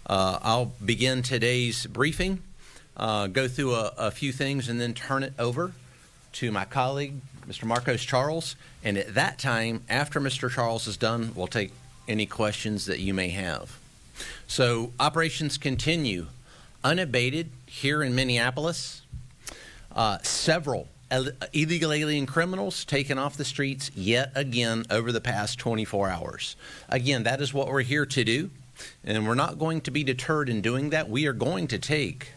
I'll begin today's briefing, go through a few things, and then turn it over to my colleague, Mr. Marcos Charles. And at that time, after Mr. Charles is done, we'll take any questions that you may have. So operations continue unabated here in Minneapolis. Several illegal alien criminals taken off the streets yet again over the past 24 hours. Again, that is what we're here to do, and we're not going to be deterred in doing that. We are going to take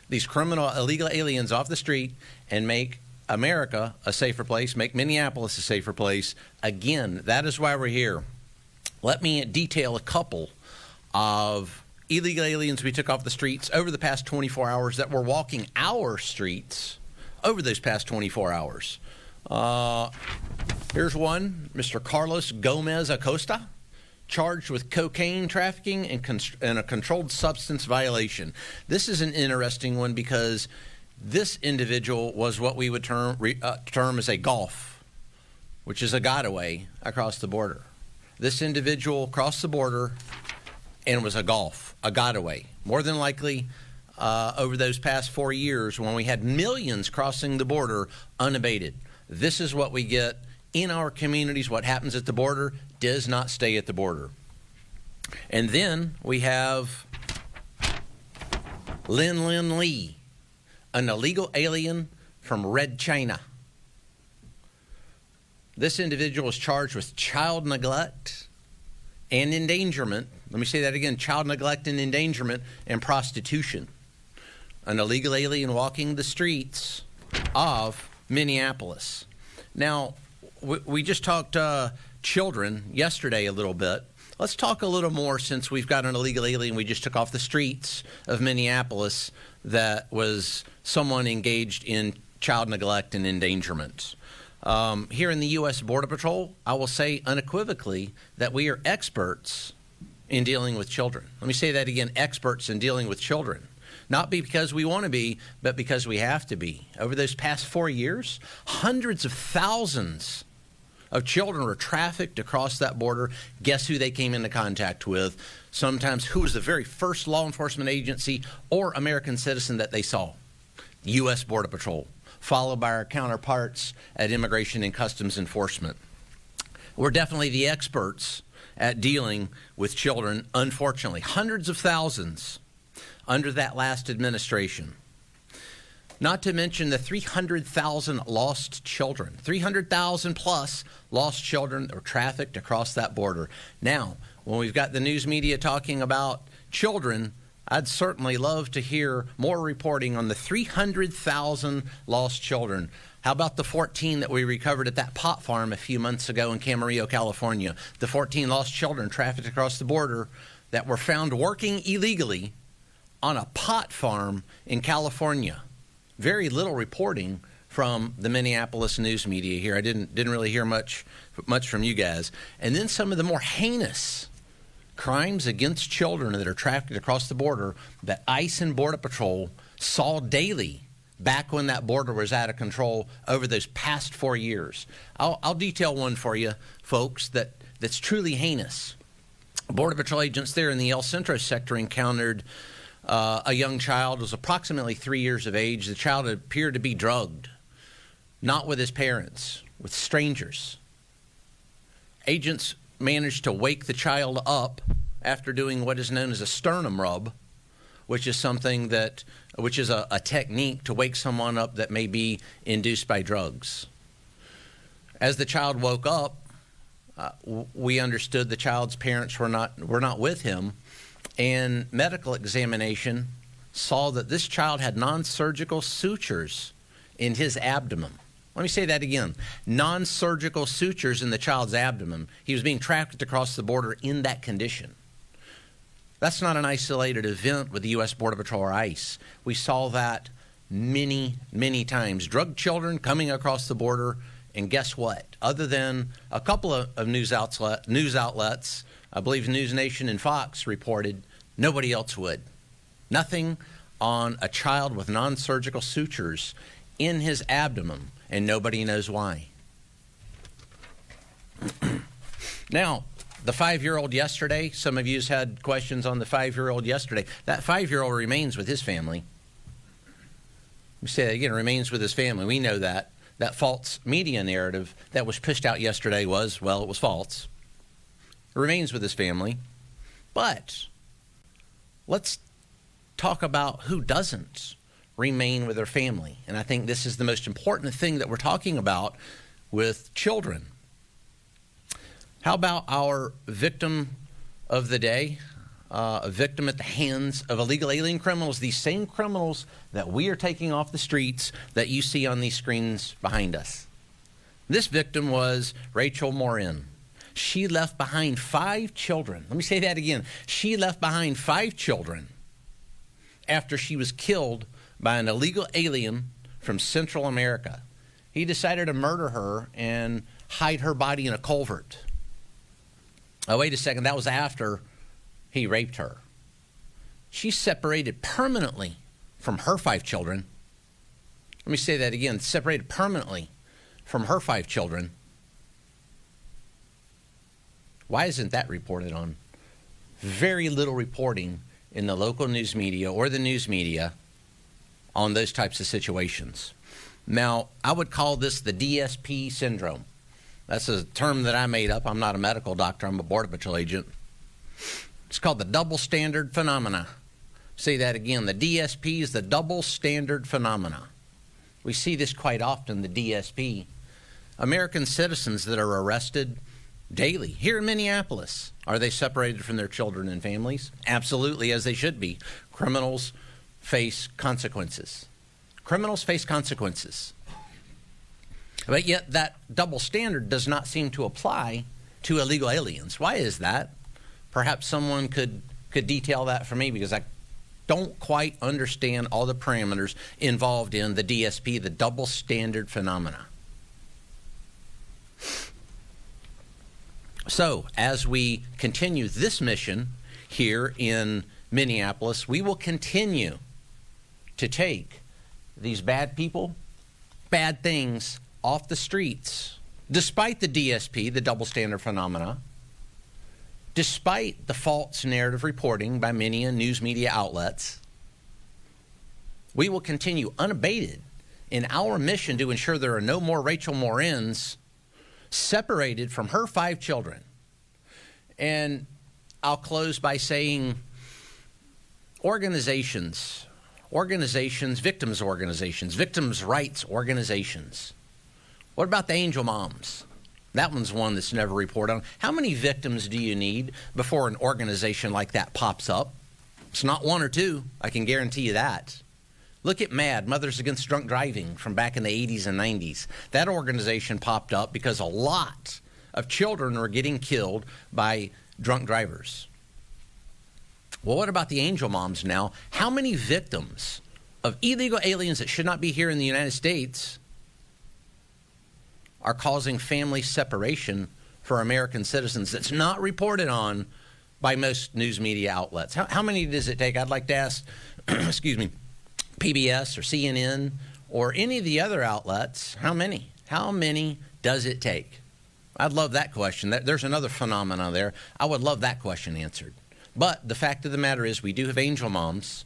these criminal illegal aliens off the street and make America a safer place, make Minneapolis a safer place. Again, that is why we're here. Let me detail a couple of illegal aliens we took off the streets over the past 24 hours that were walking our streets over those past 24 hours. Here's one, Mr. Carlos Gomez Acosta, charged with cocaine trafficking and a controlled substance violation. This is an interesting one because this individual was what we would term as a golf, which is a getaway across the border. This individual crossed the border and was a getaway. More than likely, over those past 4 years, when we had millions crossing the border unabated. This is what we get in our communities. What happens at the border does not stay at the border. And then we have Lin Lee, an illegal alien from Red China. This individual is charged with child neglect and endangerment. Let me say that again, child neglect and endangerment and prostitution. An illegal alien walking the streets of Minneapolis. Now, we just talked children yesterday a little bit. Let's talk a little more, since we've got an illegal alien we just took off the streets of Minneapolis that was someone engaged in child neglect and endangerment. Here in the U.S. Border Patrol, I will say unequivocally that we are experts in dealing with children. Let me say that again, experts in dealing with children. Not because we want to be, but because we have to be. Over those past 4 years, hundreds of thousands of children were trafficked across that border. Guess who they came into contact with? Sometimes who was the very first law enforcement agency or American citizen that they saw? U.S. Border Patrol, followed by our counterparts at Immigration and Customs Enforcement. We're definitely the experts at dealing with children, unfortunately. Hundreds of thousands under that last administration. Not to mention the 300,000 lost children, 300,000 plus lost children that were trafficked across that border. Now, when we've got the news media talking about children, I'd certainly love to hear more reporting on the 300,000 lost children. How about the 14 that we recovered at that pot farm a few months ago in Camarillo, California? The 14 lost children trafficked across the border that were found working illegally on a pot farm in California. Very little reporting from the Minneapolis news media here. I didn't really hear much from you guys. And then some of the more heinous crimes against children that are trafficked across the border that ICE and Border Patrol saw daily back when that border was out of control over those past 4 years. I'll detail one for you, folks, that's truly heinous. Border Patrol agents there in the El Centro sector encountered a young child, was approximately 3 years of age. The child appeared to be drugged, not with his parents, with strangers. Agents managed to wake the child up after doing what is known as a sternum rub, which is a technique to wake someone up that may be induced by drugs. As the child woke up, we understood the child's parents were not with him. And medical examination saw that this child had non-surgical sutures in his abdomen. Let me say that again. Non-surgical sutures in the child's abdomen. He was being trafficked across the border in that condition. That's not an isolated event with the U.S. Border Patrol or ICE. We saw that many, many times. Drug children coming across the border, and guess what? Other than a couple of news outlets, I believe News Nation and Fox reported, nobody else would. Nothing on a child with non-surgical sutures in his abdomen, and nobody knows why. Now, The 5-year-old yesterday, some of you had questions on the 5-year-old yesterday. That 5-year-old remains with his family. Let me say that again, remains with his family. We know that. That false media narrative that was pushed out yesterday was, well, it was false. It remains with his family. But let's talk about who doesn't remain with their family. And I think this is the most important thing that we're talking about with children. How about our victim of the day? A victim at the hands of illegal alien criminals, these same criminals that we are taking off the streets that you see on these screens behind us. This victim was Rachel Morin. She left behind 5 children. Let me say that again. She left behind 5 children after she was killed by an illegal alien from Central America. He decided to murder her and hide her body in a culvert. Oh, wait a second. That was after he raped her. She's separated permanently from her 5 children. Let me say that again. Separated permanently from her 5 children. Why isn't that reported on? Very little reporting in the local news media or the news media on those types of situations. Now, I would call this the DSP syndrome. That's a term that I made up. I'm not a medical doctor. I'm a Border Patrol agent. It's called the double standard phenomena. Say that again. The DSP is the double standard phenomena. We see this quite often, the DSP. American citizens that are arrested daily here in Minneapolis. Are they separated from their children and families? Absolutely, as they should be. Criminals face consequences. Criminals face consequences. But yet that double standard does not seem to apply to illegal aliens. Why is that? Perhaps someone could detail that for me, because I don't quite understand all the parameters involved in the DSP, the double standard phenomena. So, as we continue this mission here in Minneapolis, we will continue to take these bad people, bad things off the streets, despite the DSP, the double standard phenomena, despite the false narrative reporting by many news media outlets. We will continue unabated in our mission to ensure there are no more Rachel Morins separated from her 5 children. And I'll close by saying victims organizations, victims' rights organizations. What about the angel moms? That one's one that's never reported on. How many victims do you need before an organization like that pops up? It's not 1 or 2. I can guarantee you that. Look at MAD, Mothers Against Drunk Driving, from back in the 80s and 90s. That organization popped up because a lot of children were getting killed by drunk drivers. Well, what about the angel moms now? How many victims of illegal aliens that should not be here in the United States are causing family separation for American citizens that's not reported on by most news media outlets? How many does it take? I'd like to ask, excuse me, PBS or CNN or any of the other outlets, how many? How many does it take? I'd love that question. There's another phenomenon there. I would love that question answered. But the fact of the matter is we do have angel moms,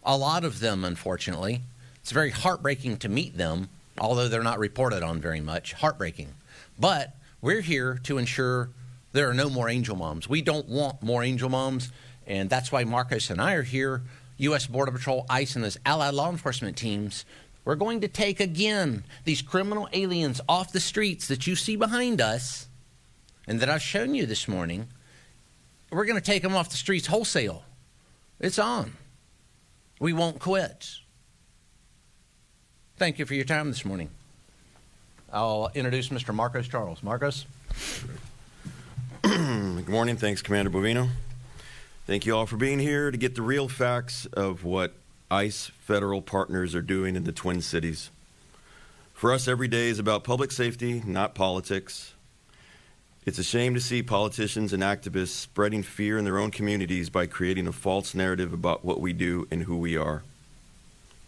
a lot of them, unfortunately. It's very heartbreaking to meet them, although they're not reported on very much. Heartbreaking. But we're here to ensure there are no more angel moms. We don't want more angel moms, and that's why Marcos and I are here, U.S. Border Patrol, ICE, and his allied law enforcement teams. We're going to take, again, these criminal aliens off the streets that you see behind us and that I've shown you this morning. We're going to take them off the streets wholesale. It's on. We won't quit. Thank you for your time this morning. I'll introduce Mr. Marcos Charles. Marcos? Good morning. Thanks, Commander Bovino. Thank you all for being here to get the real facts of what ICE federal partners are doing in the Twin Cities. For us, every day is about public safety, not politics. It's a shame to see politicians and activists spreading fear in their own communities by creating a false narrative about what we do and who we are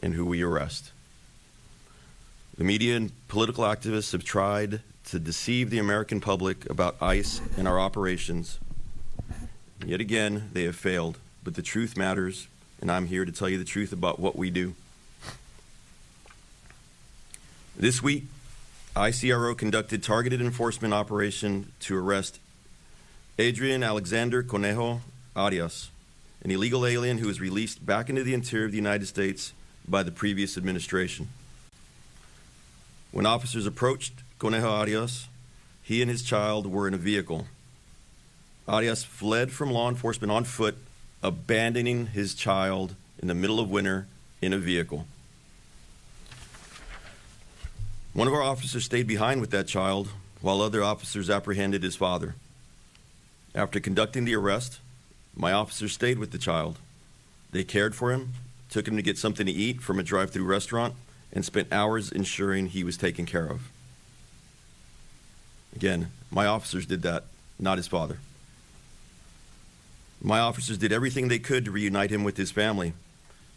and who we arrest. The media and political activists have tried to deceive the American public about ICE and our operations. Yet again, they have failed, but the truth matters, and I'm here to tell you the truth about what we do. This week, ICRO conducted targeted enforcement operation to arrest Adrian Alexander Conejo Arias, an illegal alien who was released back into the interior of the United States by the previous administration. When officers approached Conejo Arias, he and his child were in a vehicle. Arias fled from law enforcement on foot, abandoning his child in the middle of winter in a vehicle. One of our officers stayed behind with that child while other officers apprehended his father. After conducting the arrest, my officers stayed with the child. They cared for him, took him to get something to eat from a drive-through restaurant, and spent hours ensuring he was taken care of. Again, my officers did that, not his father. My officers did everything they could to reunite him with his family.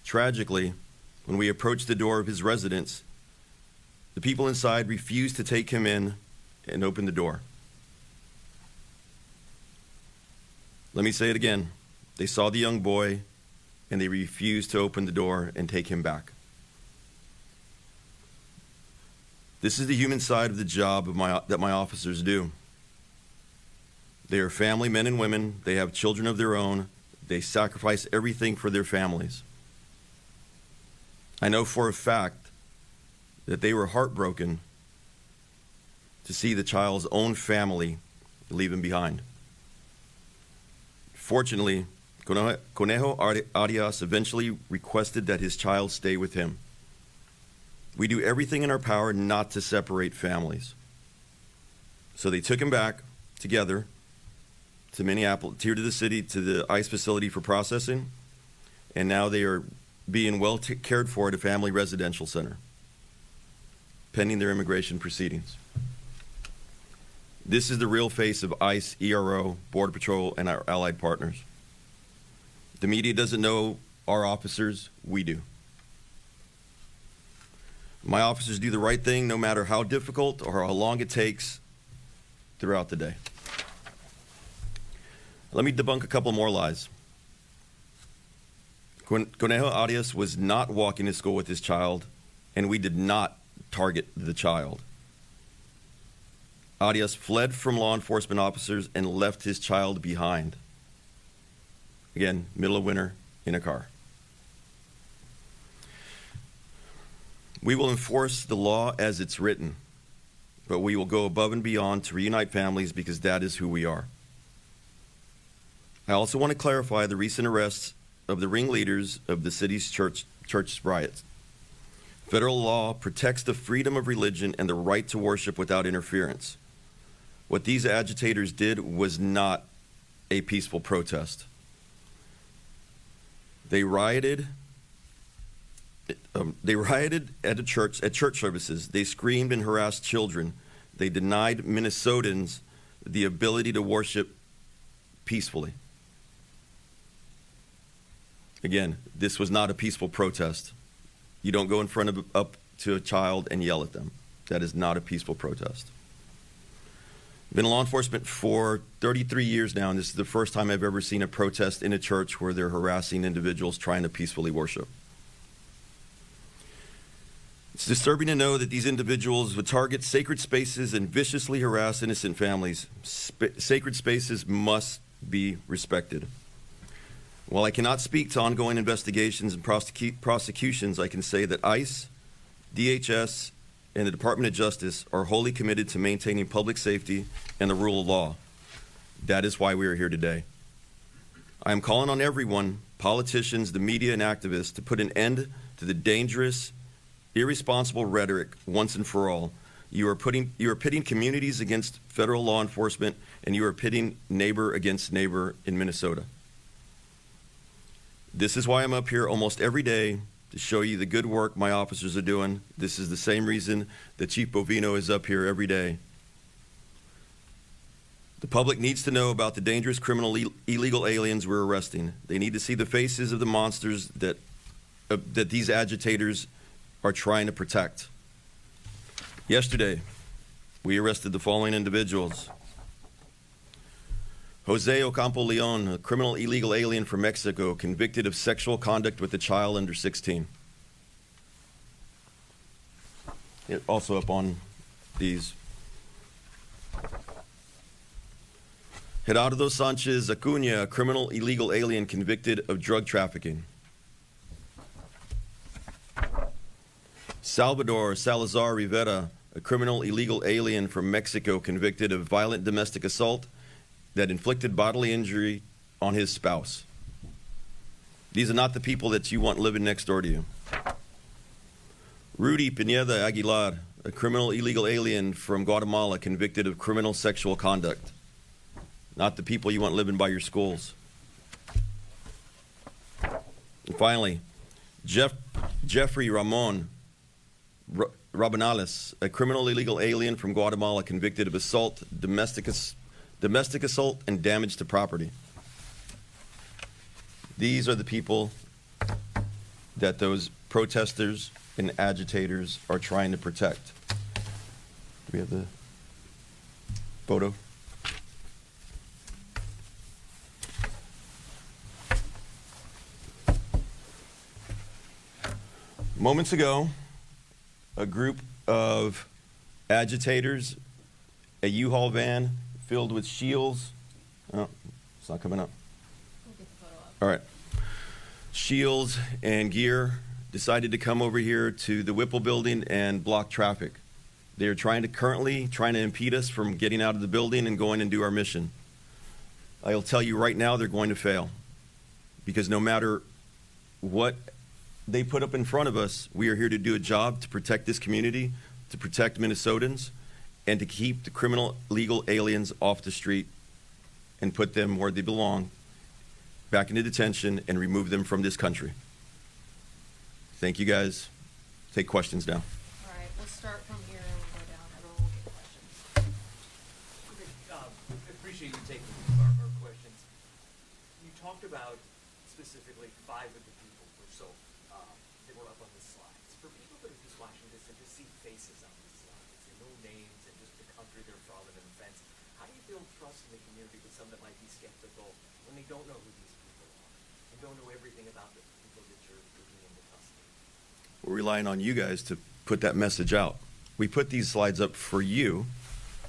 Tragically, when we approached the door of his residence, the people inside refused to take him in and open the door. Let me say it again. They saw the young boy and they refused to open the door and take him back. This is the human side of the job that my officers do. They are family men and women. They have children of their own. They sacrifice everything for their families. I know for a fact that they were heartbroken to see the child's own family leave him behind. Fortunately, Conejo Arias eventually requested that his child stay with him. We do everything in our power not to separate families. So they took him back together to Minneapolis, here to the city, to the ICE facility for processing, and now they are being well cared for at a family residential center, pending their immigration proceedings. This is the real face of ICE, ERO, Border Patrol, and our allied partners. The media doesn't know our officers, we do. My officers do the right thing no matter how difficult or how long it takes throughout the day. Let me debunk a couple more lies. Conejo Arias was not walking to school with his child, and we did not target the child. Arias fled from law enforcement officers and left his child behind. Again, middle of winter, in a car. We will enforce the law as it's written, but we will go above and beyond to reunite families because that is who we are. I also want to clarify the recent arrests of the ringleaders of the city's church riots. Federal law protects the freedom of religion and the right to worship without interference. What these agitators did was not a peaceful protest. They rioted at church services. They screamed and harassed children. They denied Minnesotans the ability to worship peacefully. Again, this was not a peaceful protest. You don't go in front of up to a child and yell at them. That is not a peaceful protest. I've been in law enforcement for 33 years now, and this is the first time I've ever seen a protest in a church where they're harassing individuals trying to peacefully worship. It's disturbing to know that these individuals would target sacred spaces and viciously harass innocent families. Sacred spaces must be respected. While I cannot speak to ongoing investigations and prosecutions, I can say that ICE, DHS, and the Department of Justice are wholly committed to maintaining public safety and the rule of law. That is why we are here today. I am calling on everyone, politicians, the media, and activists, to put an end to the dangerous, irresponsible rhetoric once and for all. You are pitting communities against federal law enforcement, and you are pitting neighbor against neighbor in Minnesota. This is why I'm up here almost every day, to show you the good work my officers are doing. This is the same reason that Chief Bovino is up here every day. The public needs to know about the dangerous criminal illegal aliens we're arresting. They need to see the faces of the monsters that these agitators are trying to protect. Yesterday, we arrested the following individuals. Jose Ocampo Leon, a criminal illegal alien from Mexico, convicted of sexual conduct with a child under 16. Also up on these. Gerardo Sanchez Acuña, a criminal illegal alien convicted of drug trafficking. Salvador Salazar Rivera, a criminal illegal alien from Mexico convicted of violent domestic assault that inflicted bodily injury on his spouse. These are not the people that you want living next door to you. Rudy Pineda Aguilar, a criminal illegal alien from Guatemala convicted of criminal sexual conduct. Not the people you want living by your schools. And finally, Jeffrey Ramon Rabanales, a criminal illegal alien from Guatemala convicted of assault, domestic assault, and damage to property. These are the people that those protesters and agitators are trying to protect. Do we have the photo? Moments ago, a group of agitators, a U-Haul van filled with shields. Oh, it's not coming up. We'll get the photo up. All right. Shields and gear decided to come over here to the Whipple building and block traffic. They are currently trying to impede us from getting out of the building and going and do our mission. I'll tell you right now, they're going to fail. Because no matter what they put up in front of us, we are here to do a job to protect this community, to protect Minnesotans, and to keep the criminal legal aliens off the street and put them where they belong, back into detention, and remove them from this country. Thank you, guys. Take questions now. All right, we'll start from here and we'll go down. Everyone will get questions. Okay, I appreciate you taking our questions. You talked about specifically 5 of the people or so that were up on the slides. For people that are just watching this and just see faces on these slides and no names and just the country they're from and an offense, how do you build trust in the community with some that might be skeptical when they don't know who these people are and don't know everything about the people that you're taking into custody? We're relying on you guys to put that message out. We put these slides up for you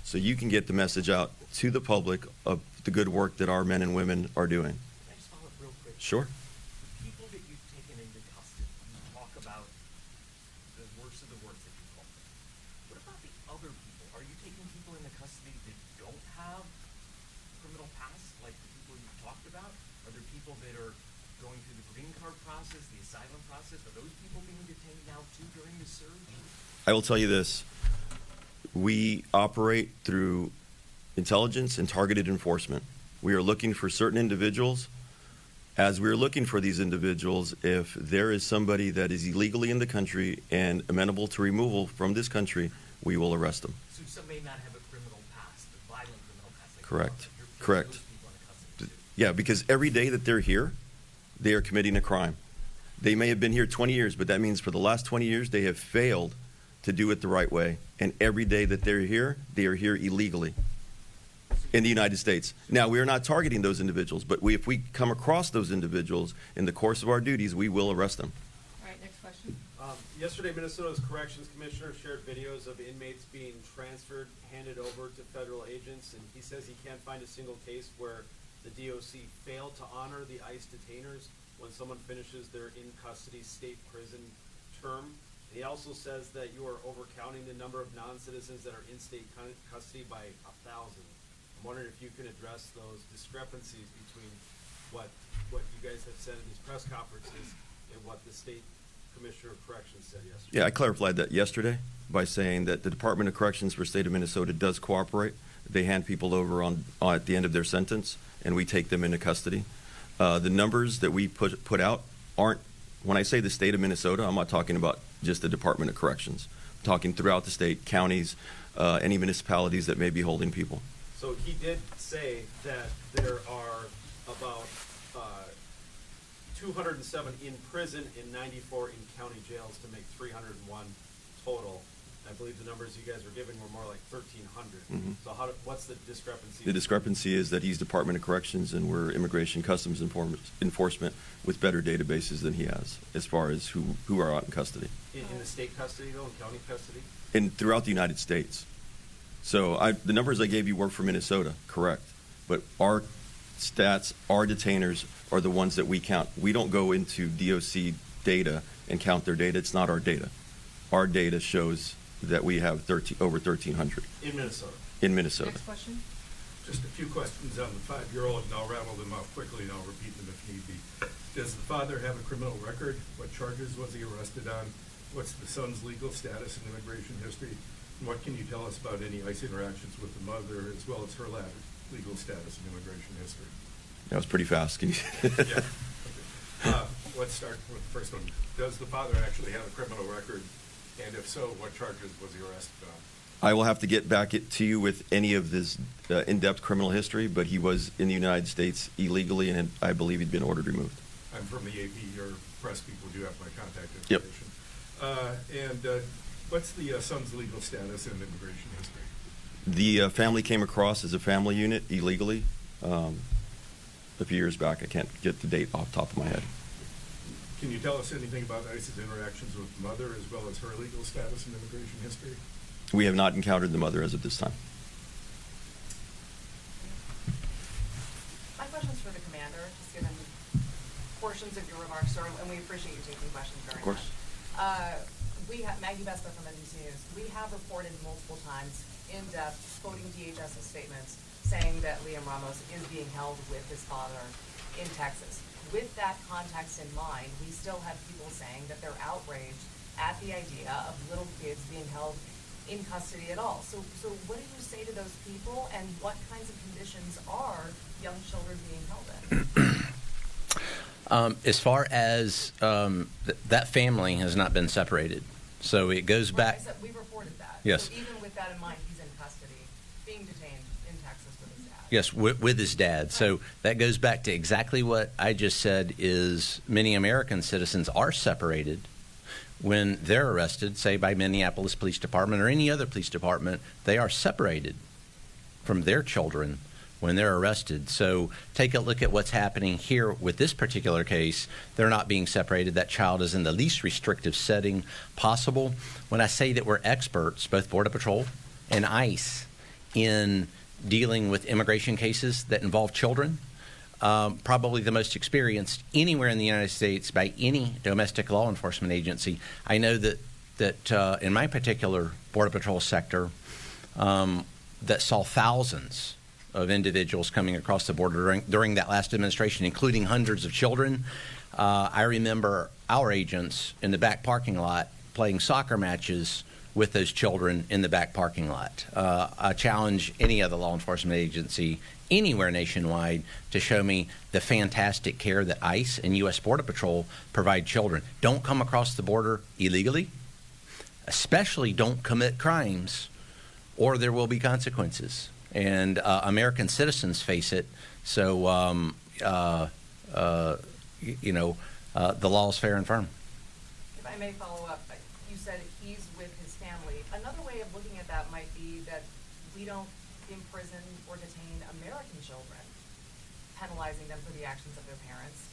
so you can get the message out to the public of the good work that our men and women are doing. Can I just follow up real quick? Sure. The people that you've taken into custody, you talk about the worst of the worst that you call them. What about the other people? Are you taking people into custody that don't have criminal past, like the people you've talked about? Are there people that are going through the green card process, the asylum process? Are those people being detained now too during the surge? I will tell you this. We operate through intelligence and targeted enforcement. We are looking for certain individuals. As we're looking for these individuals, if there is somebody that is illegally in the country and amenable to removal from this country, we will arrest them. So some may not have a criminal past, a violent criminal past. Like Correct. You're putting Correct. those people into custody too. Yeah, because every day that they're here, they are committing a crime. They may have been here 20 years, but that means for the last 20 years, they have failed to do it the right way. And every day that they're here, they are here illegally in the United States. Now, we are not targeting those individuals, but if we come across those individuals in the course of our duties, we will arrest them. All right, next question. Yesterday, Minnesota's corrections commissioner shared videos of inmates being transferred, handed over to federal agents, and he says he can't find a single case where the DOC failed to honor the ICE detainers when someone finishes their in-custody state prison term. And he also says that you are overcounting the number of non-citizens that are in state custody by 1,000. I'm wondering if you can address those discrepancies between what you guys have said in these press conferences and what the state commissioner of corrections said yesterday. Yeah, I clarified that yesterday by saying that the Department of Corrections for the state of Minnesota does cooperate. They hand people over at the end of their sentence, and we take them into custody. The numbers that we put out aren't, when I say the state of Minnesota, I'm not talking about just the Department of Corrections. I'm talking throughout the state, counties, any municipalities that may be holding people. So he did say that there are about 207 in prison and 94 in county jails to make 301 total. I believe the numbers you guys were giving were more like 1,300. So what's the discrepancy? The discrepancy is that he's Department of Corrections and we're Immigration Customs Enforcement with better databases than he has as far as who are out in custody. In the state custody, though, in county custody? And throughout the United States. So the numbers I gave you were for Minnesota, correct. But our stats, our detainers are the ones that we count. We don't go into DOC data and count their data. It's not our data. Our data shows that we have over 1,300 In Minnesota. in Minnesota. Next question. Just a few questions on the 5-year-old, and I'll rattle them off quickly, and I'll repeat them if need be. Does the father have a criminal record? What charges was he arrested on? What's the son's legal status and immigration history? And what can you tell us about any ICE interactions with the mother, as well as her legal status and immigration history? That was pretty fast. Can you? Yeah. Okay. Let's start with the first one. Does the father actually have a criminal record? And if so, what charges was he arrested on? I will have to get back to you with any of this in-depth criminal history, but he was in the United States illegally, and I believe he'd been ordered removed. I'm from the AP. Your press people do have my contact Yep. information. What's the son's legal status and immigration history? The family came across as a family unit illegally a few years back. I can't get the date off the top of my head. Can you tell us anything about ICE's interactions with the mother, as well as her legal status and immigration history? We have not encountered the mother as of this time. My question's for the commander, just given portions of your remarks, sir, and we appreciate you taking questions very much. Of course. We have, Maggie Besta from NBC News, we have reported multiple times in depth, quoting DHS's statements, saying that Liam Ramos is being held with his father in Texas. With that context in mind, we still have people saying that they're outraged at the idea of little kids being held in custody at all. So what do you say to those people, and what kinds of conditions are young children being held in? As far as that family has not been separated, so it goes Like back. I said, we reported that. Yes. So even with that in mind, he's in custody, being detained in Texas with his dad. Yes, with his dad. So that goes back to exactly what I just said. Is many American citizens are separated when they're arrested, say by Minneapolis Police Department or any other police department. They are separated from their children when they're arrested. So take a look at what's happening here with this particular case. They're not being separated. That child is in the least restrictive setting possible. When I say that we're experts, both Border Patrol and ICE, in dealing with immigration cases that involve children, probably the most experienced anywhere in the United States by any domestic law enforcement agency. I know that in my particular Border Patrol sector, that saw thousands of individuals coming across the border during that last administration, including hundreds of children. I remember our agents in the back parking lot playing soccer matches with those children in the back parking lot. I challenge any other law enforcement agency anywhere nationwide to show me the fantastic care that ICE and U.S. Border Patrol provide children. Don't come across the border illegally, especially don't commit crimes, or there will be consequences. And American citizens face it. So, the law is fair and firm. If I may follow up, you said he's with his family. Another way of looking at that might be that we don't imprison or detain American children, penalizing them for the actions of their parents.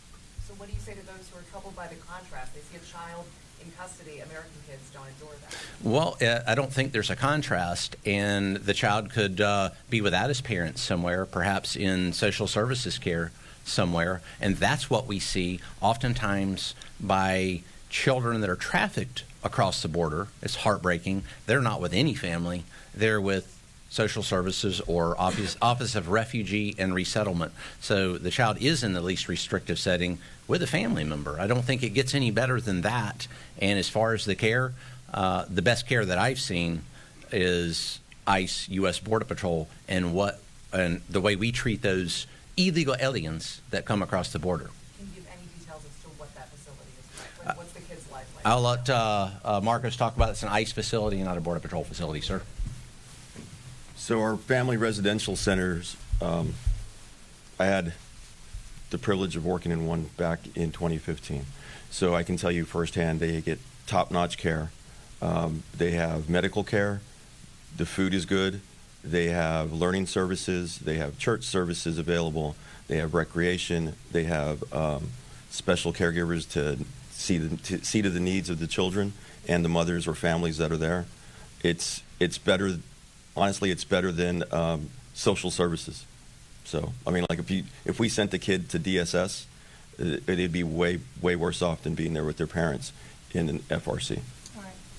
So what do you say to those who are troubled by the contrast? They see a child in custody. American kids don't endure that. Well, I don't think there's a contrast, and the child could be without his parents somewhere, perhaps in social services care somewhere, and that's what we see oftentimes by children that are trafficked across the border. It's heartbreaking. They're not with any family. They're with social services or Office of Refugee and Resettlement. So the child is in the least restrictive setting with a family member. I don't think it gets any better than that. And as far as the care, the best care that I've seen is ICE, U.S. Border Patrol, and the way we treat those illegal aliens that come across the border. Can you give any details as to what that facility is like? What's the kid's life like? I'll let Marcos talk about it. It's an ICE facility and not a Border Patrol facility, sir. So our family residential centers, I had the privilege of working in one back in 2015. So I can tell you firsthand, they get top-notch care. They have medical care. The food is good. They have learning services. They have church services available. They have recreation. They have special caregivers to see to the needs of the children and the mothers or families that are there. It's better. Honestly, it's better than social services. So, I mean, like if we sent the kid to DSS, it'd be way worse off than being there with their parents in an FRC.